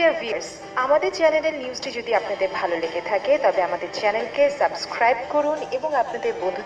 Dear viewers, আমাদের চ্যানেলের নিউজটি যদি আপনাদের ভালো লেগে থাকে তবে আমাদের চ্যানেলকে সাবস্ক্রাইব করুন এবং আপনাদের বন্ধু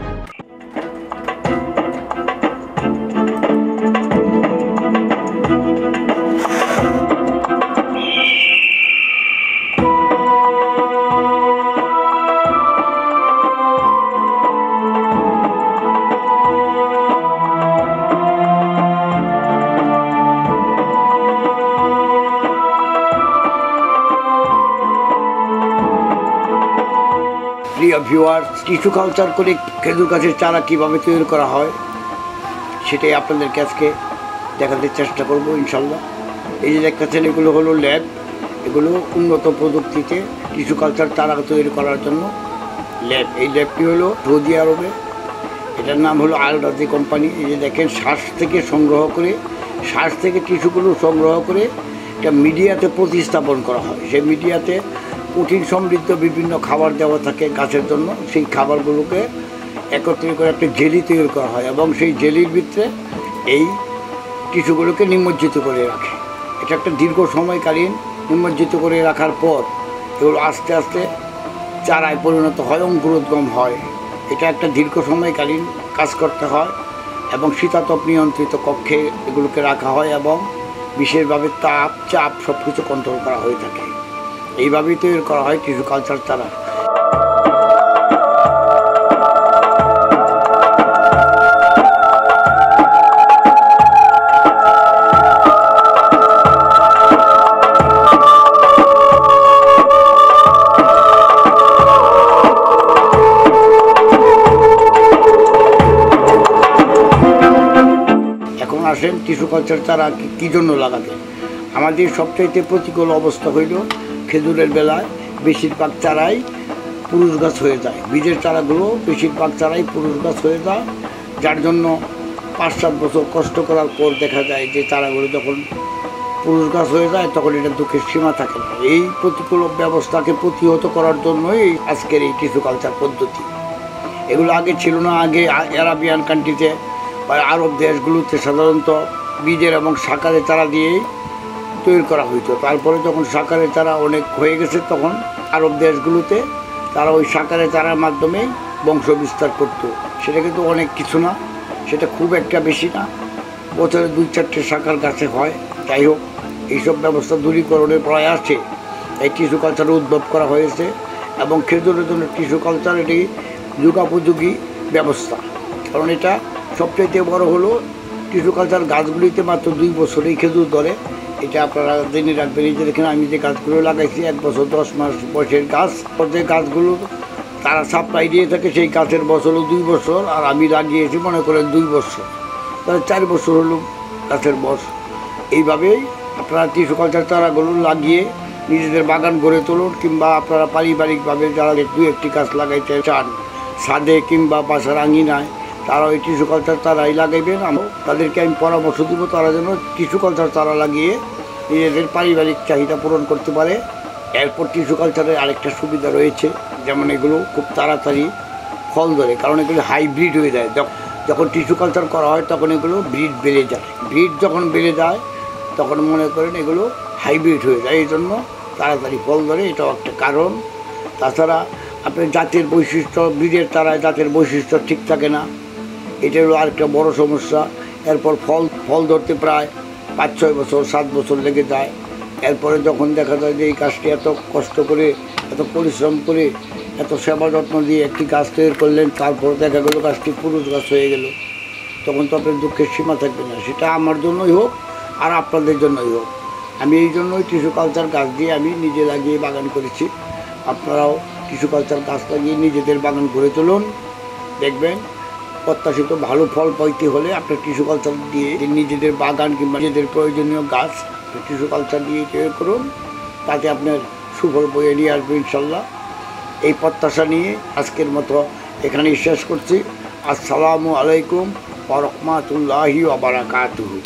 প্রিয় ভিউয়ার্স, টিস্যু কালচার করে খেজুর গাছের চারা কীভাবে তৈরি করা হয় সেটাই আপনাদেরকে আজকে দেখাতে চেষ্টা করব ইনশাল্লাহ। এই যে দেখতেছেন, এগুলো হলো ল্যাব। এগুলো উন্নত প্রযুক্তিতে টিস্যু কালচার চারা তৈরি করার জন্য ল্যাব। এই ল্যাবটি হলো সৌদি আরবে, এটার নাম হলো আল রাজি কোম্পানি। এই যে দেখেন, শ্বাস থেকে টিস্যুগুলো সংগ্রহ করে একটা মিডিয়াতে প্রতিস্থাপন করা হয়। সেই মিডিয়াতে প্রোটিন সমৃদ্ধ বিভিন্ন খাবার দেওয়া থাকে গাছের জন্য। সেই খাবারগুলোকে একত্রিত করে একটা জেলি তৈরি করা হয় এবং সেই জেলির ভিতরে এই টিস্যুগুলোকে নিমজ্জিত করে রাখে। এটা একটা দীর্ঘ সময়কালীন নিমজ্জিত করে রাখার পর এগুলো আস্তে আস্তে চারায় পরিণত হয়, অঙ্কুরোদ্গম হয়। এটা একটা দীর্ঘ সময়কালীন কাজ করতে হয় এবং শীতাতপ নিয়ন্ত্রিত কক্ষে এগুলোকে রাখা হয় এবং বিশেষভাবে তাপ, চাপ সব কিছু কন্ট্রোল করা হয়ে থাকে। এইভাবেই তৈরি করা হয় টিস্যু কালচার চারা। এখন আসেন টিস্যু কালচার চারা কী জন্য লাগাতে। আমাদের সবচাইতে প্রতিকূল অবস্থা হইল খেজুরের বেলায় বেশিরভাগ চারাই পুরুষ গাছ হয়ে যায়। বীজের চারাগুলো বেশিরভাগ চারাই পুরুষ গাছ হয়ে যায়, যার জন্য 5-7 বছর কষ্ট করার পর দেখা যায় যে চারাগুলো যখন পুরুষ গাছ হয়ে যায় তখন এটা দুঃখের সীমা থাকে না। এই প্রতিকূল ব্যবস্থাকে প্রতিহত করার জন্যই আজকের এই টিস্যু কালচার পদ্ধতি। এগুলো আগে ছিল না। আগে আরাবিয়ান কান্ট্রিতে বা আরব দেশগুলোতে সাধারণত বীজের এবং সাকারের চারা দিয়েই তৈরি করা হইতো। তারপরে যখন সাকারের চারা অনেক হয়ে গেছে তখন আরব দেশগুলোতে তারা ওই সাকারের চারার মাধ্যমেই বংশ বিস্তার করতো। সেটা কিন্তু অনেক কিছু না, সেটা খুব একটা বেশি না, বছরে 2-4টে সাকার গাছে হয়। যাই হোক, এইসব ব্যবস্থা দূরীকরণের প্রয়াসে এই টিস্যু কালচার উদ্ভব করা হয়েছে এবং খেজুরের জন্য টিস্যু কালচার এটি যুগোপযোগী ব্যবস্থা। কারণ এটা সবচেয়ে বড় হলো টিস্যু কালচার গাছগুলিতে মাত্র 2 বছরেই খেজুর ধরে। এটা আপনারা জেনে রাখবেন। এই যে দেখেন, আমি যে গাছগুলো লাগাইছি 1 বছর 10 মাস বয়সের গাছ। যে গাছগুলো তারা সাপ্লাই দিয়ে থাকে সেই গাছের বছর হলো 2 বছর, আর আমি লাগিয়েছি মনে করেন 2 বছর, তাহলে 4 বছর হলো গাছের বয়স। এইভাবেই আপনারা টিস্যু কালচার চারাগুলো লাগিয়ে নিজেদের বাগান গড়ে তুলুন, কিংবা আপনারা পারিবারিকভাবে যারা 2-1টি গাছ লাগাইতে চান ছাদে কিংবা বাসার আঙিনায়, তারা ওই টিস্যু কালচার চারাই লাগাইবেন। তাদেরকে আমি পরামর্শ দিব তারা যেন টিস্যু কালচার চারা লাগিয়ে নিজেদের পারিবারিক চাহিদা পূরণ করতে পারে। এরপর টিস্যু কালচারের আরেকটা সুবিধা রয়েছে, যেমন এগুলো খুব তাড়াতাড়ি ফল ধরে, কারণ এগুলো হাইব্রিড হয়ে যায়। যখন টিস্যু কালচার করা হয় তখন এগুলো ব্রিড বেড়ে যায়। ব্রিড যখন বেড়ে যায় তখন মনে করেন এগুলো হাইব্রিড হয়ে যায়, এই জন্য তাড়াতাড়ি ফল ধরে, এটাও একটা কারণ। তাছাড়া আপনার জাতের বৈশিষ্ট্য, ব্রিডের চারায় জাতের বৈশিষ্ট্য ঠিক থাকে না, এটা হলো আরেকটা বড় সমস্যা। এরপর ফল ধরতে প্রায় 5-6 বছর 7 বছর লেগে যায়। এরপরে যখন দেখা যায় যে এই গাছটি এত কষ্ট করে, এত পরিশ্রম করে, এত সেবা যত্ন দিয়ে একটি গাছ তৈরি করলেন, তারপর দেখা গেলো গাছটি পুরুষ গাছ হয়ে গেল, তখন তো আপনার দুঃখের সীমা থাকবে না। সেটা আমার জন্যই হোক আর আপনাদের জন্যই হোক। আমি এই জন্যই টিস্যু কালচার গাছ দিয়ে আমি নিজে লাগিয়ে বাগান করেছি। আপনারাও টিস্যু কালচার গাছ লাগিয়ে নিজেদের বাগান গড়ে তুলুন, দেখবেন প্রত্যাশিত ভালো ফল পাইতে হলে আপনার টিস্যু কালচার দিয়ে নিজেদের বাগান কিংবা নিজেদের প্রয়োজনীয় গাছ টিস্যু কালচার দিয়ে তৈরি করুন, তাতে আপনার সুফল বয়ে নিয়ে আসবে ইনশাল্লাহ। এই প্রত্যাশা নিয়ে আজকের মতো এখানেই শেষ করছি। আসসালামু আলাইকুম ওয়া রাহমাতুল্লাহি ওয়া বারাকাতুহু।